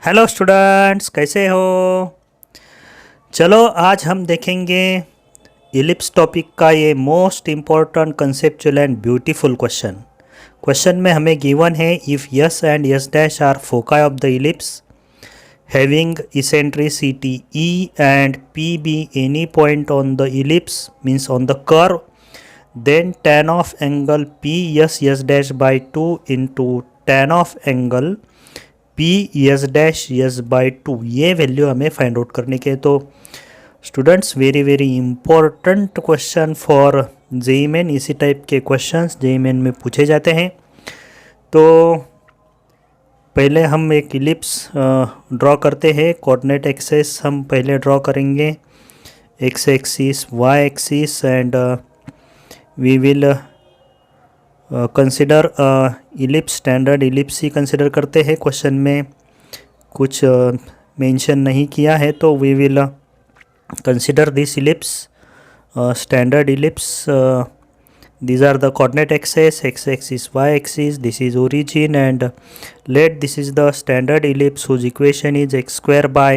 Hello students, कैसे हो? चलो आज हम देखेंगे इलिप्स टॉपिक का ये most important conceptual and beautiful question में हमें गिवन है if S and S dash are foci of the ellipse having eccentricity E and P be any point on the ellipse means on the curve, then tan of angle P yes dash by 2 into tan of angle P yes dash yes by 2 ये value हमें find out करने के। तो students very very important question for JEE Main, इसी type के questions JEE Main में पूछे जाते हैं। तो पहले हम एक इलिप्स ड्रॉ करते हैं। कोऑर्डिनेट एक्सेस हम पहले ड्रॉ करेंगे, X axis Y axis, and we will consider ellipse. Standard ellipse ही कंसिडर करते हैं, क्वेश्चन में कुछ मेंशन नहीं किया है। तो we will consider this ellipse standard ellipse. These are the coordinate axes, x axis, y axis. This is origin, and let this is the standard ellipse whose equation is x square by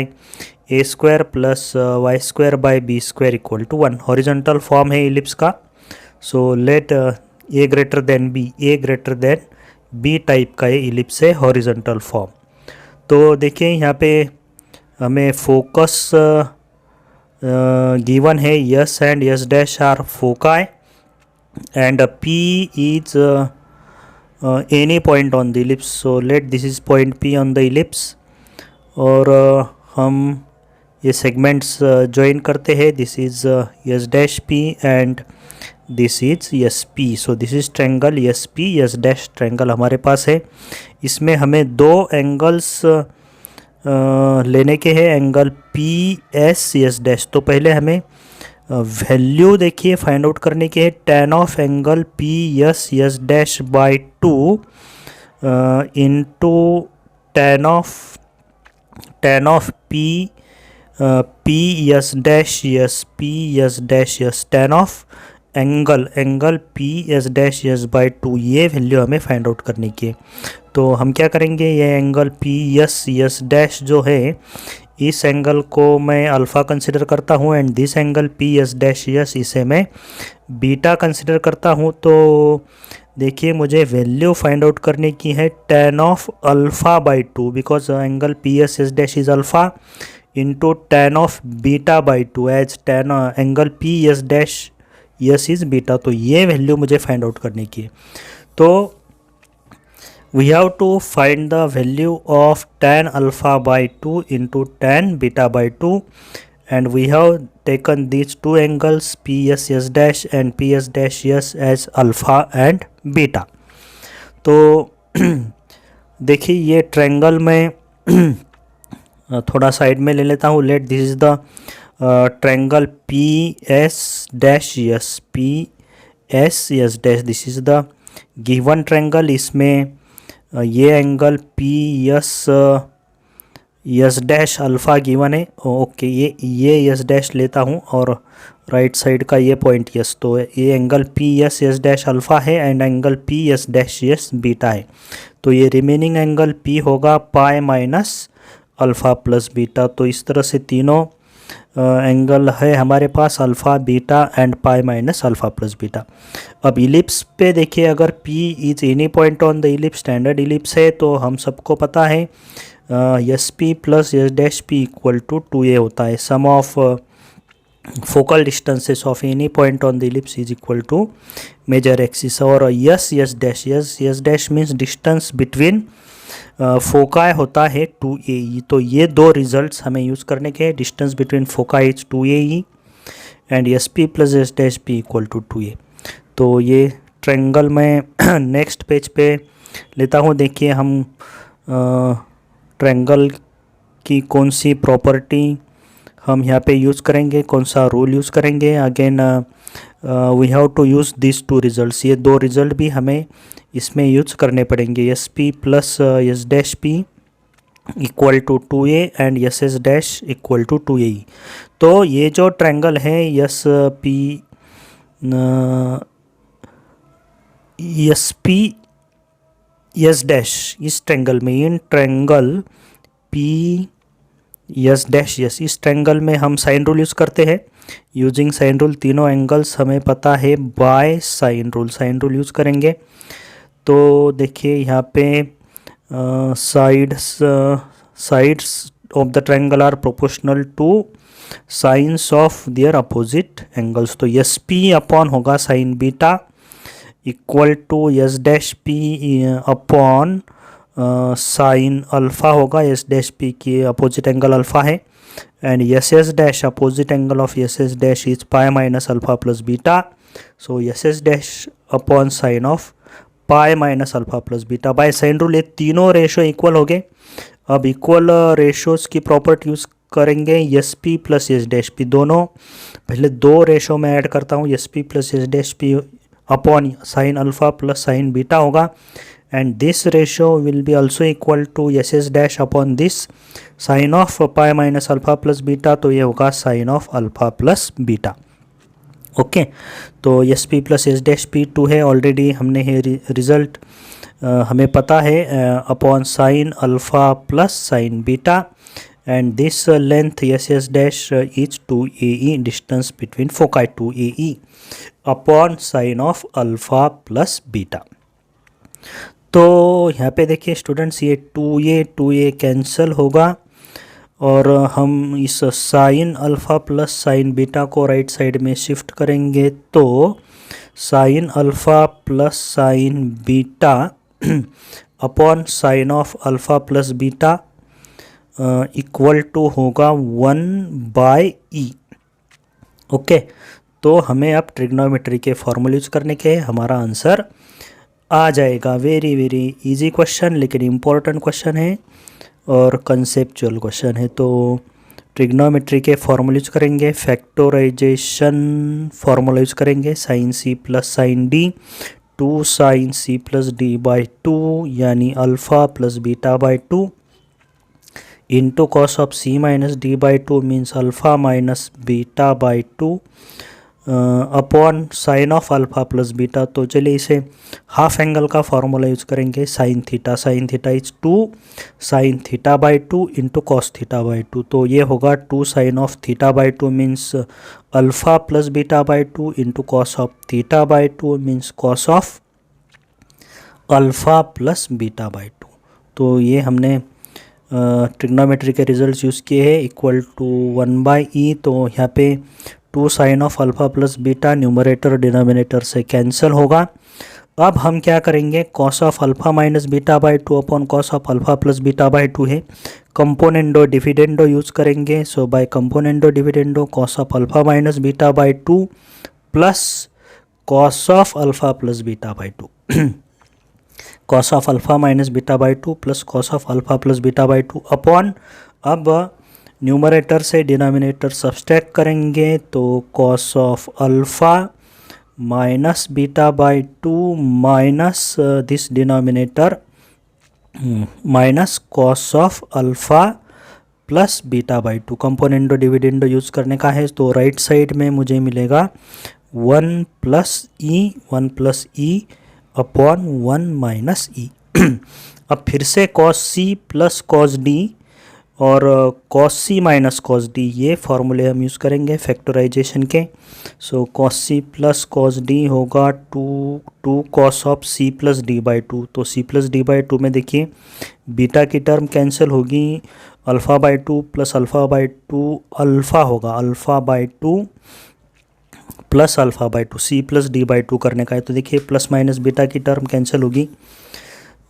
a square plus y square by b square equal to 1. horizontal form है ellipse का। so let a greater than b type का ये ellipse है, horizontal form। तो देखिए यहाँ पे हमें फोकस गिवन है, S and S dash are foci and P is any point on the ellipse. so let this is point P on the ellipse, और हम ये segments join करते हैं। this is S dash P and this is S P. so this is triangle S P S dash triangle हमारे पास है। इसमें हमें दो एंगल्स लेने के हैं, angle P S S dash। तो पहले हमें वैल्यू देखिए फाइंड आउट करने के है, tan of angle P yes yes dash by 2 into tan of P S dash yes P S dash yes tan of angle P S dash yes by 2। ये value हमें find out करने की है। तो हम क्या करेंगे, ये angle P yes yes dash जो है, इस एंगल को मैं अल्फ़ा कंसिडर करता हूँ, and this angle P S dash yes इसे मैं बीटा कंसिडर करता हूँ। तो देखिए मुझे वैल्यू फाइंड आउट करने की है tan of alpha by 2, because angle P S S dash is alpha, into tan of beta by 2 as tan angle P S dash S is beta. तो ये वैल्यू मुझे फाइंड आउट करने की है। तो we have to find the value of tan alpha by 2 into tan beta by 2, and we have taken these two angles PSS dash and PS dash S as alpha and beta। तो देखिए ये triangle में थोड़ा side में ले लेता हूँ। Let this is the triangle PS dash S PS dash, this is the given triangle. इसमें ये angle P S dash alpha given है। ओके, ये यस डैश लेता हूँ और राइट साइड का ये पॉइंट यस। तो ये angle P S dash alpha है and angle P S dash S beta है। तो ये रिमेनिंग एंगल पी होगा pi minus alpha plus beta. तो इस तरह से तीनों एंगल है हमारे पास, alpha beta and pi minus alpha plus beta. अब इलिप्स पे देखिए, अगर P is any point on the ellipse, standard ellipse है, तो हम सबको पता है S P plus S dash P equal to 2a होता है। Sum of focal distances of any point on the ellipse is equal to major axis. और S dash means distance between foci होता है 2ae। तो ये दो results हमें use करने के हैं। Distance between foci is 2ae and S P plus S dash P equal to 2a। तो ये ट्रायंगल में नेक्स्ट पेज पे लेता हूँ। देखिए हम ट्रायंगल की कौन सी प्रॉपर्टी हम यहाँ पे यूज़ करेंगे, कौन सा रूल यूज़ करेंगे। Again we have to use this two results. ये दो रिजल्ट भी हमें इसमें यूज करने पड़ेंगे, S P plus S dash P equal to 2a and S S dash equal to 2ae। तो ये जो ट्रायंगल है एस पी एस डैश, इस ट्रायंगल में, in triangle P S dash S, इस ट्रायंगल में हम साइन रूल यूज़ करते हैं। यूजिंग साइन रूल तीनों एंगल्स हमें पता है बाय साइन रूल यूज़ करेंगे। तो देखिए यहाँ पे sides of the triangle are proportional to sines of their opposite angles. तो एस पी अपॉन होगा sine beta equal to S dash P upon sine alpha होगा। एस डैश पी की opposite angle alpha है and S dash opposite angle of S dash is pi minus alpha plus beta. So S dash upon sine of pi minus alpha plus beta by sine rule. ये तीनों ratio equal हो गए। अब equal ratios की property use करेंगे। S P plus S dash P दोनों पहले दो रेशो में ऐड करता हूँ। S P plus S dash P upon sine alpha plus sine beta होगा and this ratio will be also equal to ss dash upon this sin of pi minus alpha plus beta। तो ये होगा sin of alpha plus beta। Okay तो S P plus S dash P 2 है, already हमने है result हमें पता है upon sine alpha plus sine beta and this length S S dash is 2AE, distance between foci 2AE upon sine of alpha plus beta. तो यहाँ पे देखिए स्टूडेंट्स ये 2A कैंसिल होगा और हम इस sine alpha plus sine beta को राइट साइड में शिफ्ट करेंगे तो sine alpha plus sine beta upon sine of alpha plus beta equal to होगा 1/E। ओके तो हमें अब ट्रिग्नोमेट्री के फॉर्मूले यूज करने के हमारा आंसर आ जाएगा। वेरी वेरी इजी क्वेश्चन लेकिन इम्पोर्टेंट क्वेश्चन है और कंसेप्चुअल क्वेश्चन है। तो ट्रिग्नोमेट्री के फॉर्मूले यूज करेंगे, फैक्टराइजेशन फॉर्मूला यूज करेंगे sine C plus sine D 2 sine C plus D by 2 यानी alpha plus beta by 2 into cos of C minus D by 2 means alpha minus beta by 2 upon sine of alpha plus beta. तो चलिए इसे half angle का formula use करेंगे sine theta is 2 sine theta by 2 into cos theta by 2। तो ये होगा 2 sine of theta by 2 means alpha plus beta by 2 into cos of theta by 2 means cos of alpha plus beta by 2। तो ये हमने trigonometry के results use किए हैं equal to 1/E। तो यहाँ पे 2 sine of alpha plus beta numerator denominator से कैंसिल होगा। अब हम क्या करेंगे, cos of alpha minus beta by 2 upon cos of alpha plus beta by 2 है, कंपोनेंडो डिविडेंडो यूज़ करेंगे। So by componendo dividendo cos of alpha minus beta by 2 plus cos of alpha plus beta by 2 cos of alpha minus beta by 2 plus cos of alpha plus beta by 2 upon, अब numerator से denominator subtract करेंगे तो cos of alpha minus beta by 2 minus this denominator minus cos of alpha plus beta by 2। Componendo dividendo use करने का है तो right side में मुझे मिलेगा 1 प्लस ई अपॉन 1 माइनस ई। अब फिर से cos C plus cos D और cos C minus cos D ये फॉर्मूले हम यूज़ करेंगे फैक्टराइजेशन के। So cos C plus cos D होगा 2 cos of C plus D by 2। तो सी प्लस डी बाई 2 में देखिए बीटा की टर्म कैंसिल होगी, alpha by 2 plus alpha by 2 alpha होगा, alpha by 2 plus alpha by 2 C plus D by 2 करने का है। तो देखिए प्लस माइनस बीटा की टर्म कैंसिल होगी।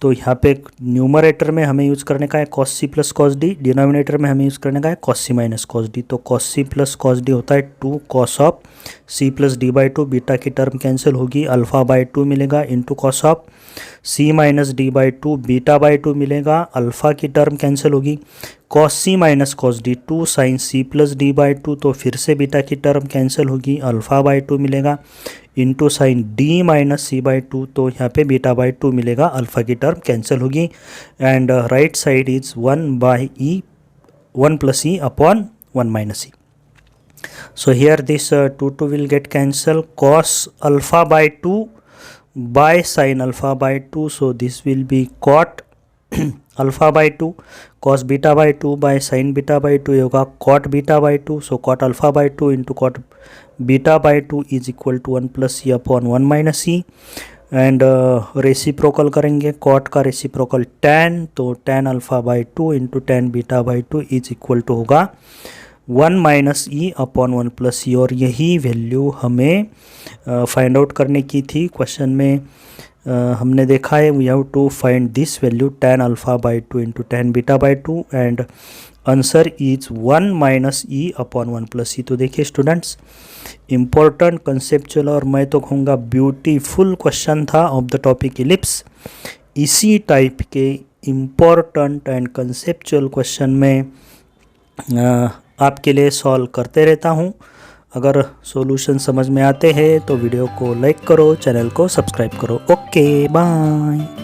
तो यहाँ पे न्यूमरेटर में हमें यूज़ करने का है cos C plus cos D, denominator में हमें यूज़ करने का है cos C minus cos D. तो cos C plus cos D होता है 2 cos of C plus D by 2, beta की टर्म कैंसिल होगी, अल्फ़ा बाई 2 मिलेगा into cos of C minus D by 2, beta by 2 मिलेगा, अल्फ़ा की term cancel होगी, cos C minus cos D 2 sine C plus D by 2। तो फिर से beta की टर्म कैंसिल होगी, अल्फ़ा बाई 2 मिलेगा into sine D minus C by 2। तो यहाँ पे बीटा बाई 2 मिलेगा, अल्फ़ा की टर्म कैंसिल होगी and right side is 1/e 1 plus E upon 1 minus E. So here this 2 will get cancelled, cos alpha by 2 by sin alpha by 2. So this will be cot alpha by two, cos beta by two by sine beta by two, ये होगा cot beta by two. So cot alpha by two into cot beta by two is equal to 1 plus E upon 1 minus e. And reciprocal करेंगे, cot का reciprocal tan, तो tan alpha by two into tan beta by two is equal to होगा 1 minus ई upon 1 plus ई। और यही value हमें find out करने की थी। क्वेश्चन में हमने देखा है we have to find this value tan alpha by two into tan beta by two and answer is 1 minus E upon 1 plus E. तो देखिए स्टूडेंट्स, इम्पोर्टेंट कंसेप्चुअल और मैं तो कहूँगा ब्यूटीफुल क्वेश्चन था ऑफ द टॉपिक इलिप्स। इसी type के important and conceptual question में आपके लिए सॉल्व करते रहता हूँ। अगर सॉल्यूशन समझ में आते हैं तो वीडियो को लाइक करो, चैनल को सब्सक्राइब करो। Okay bye.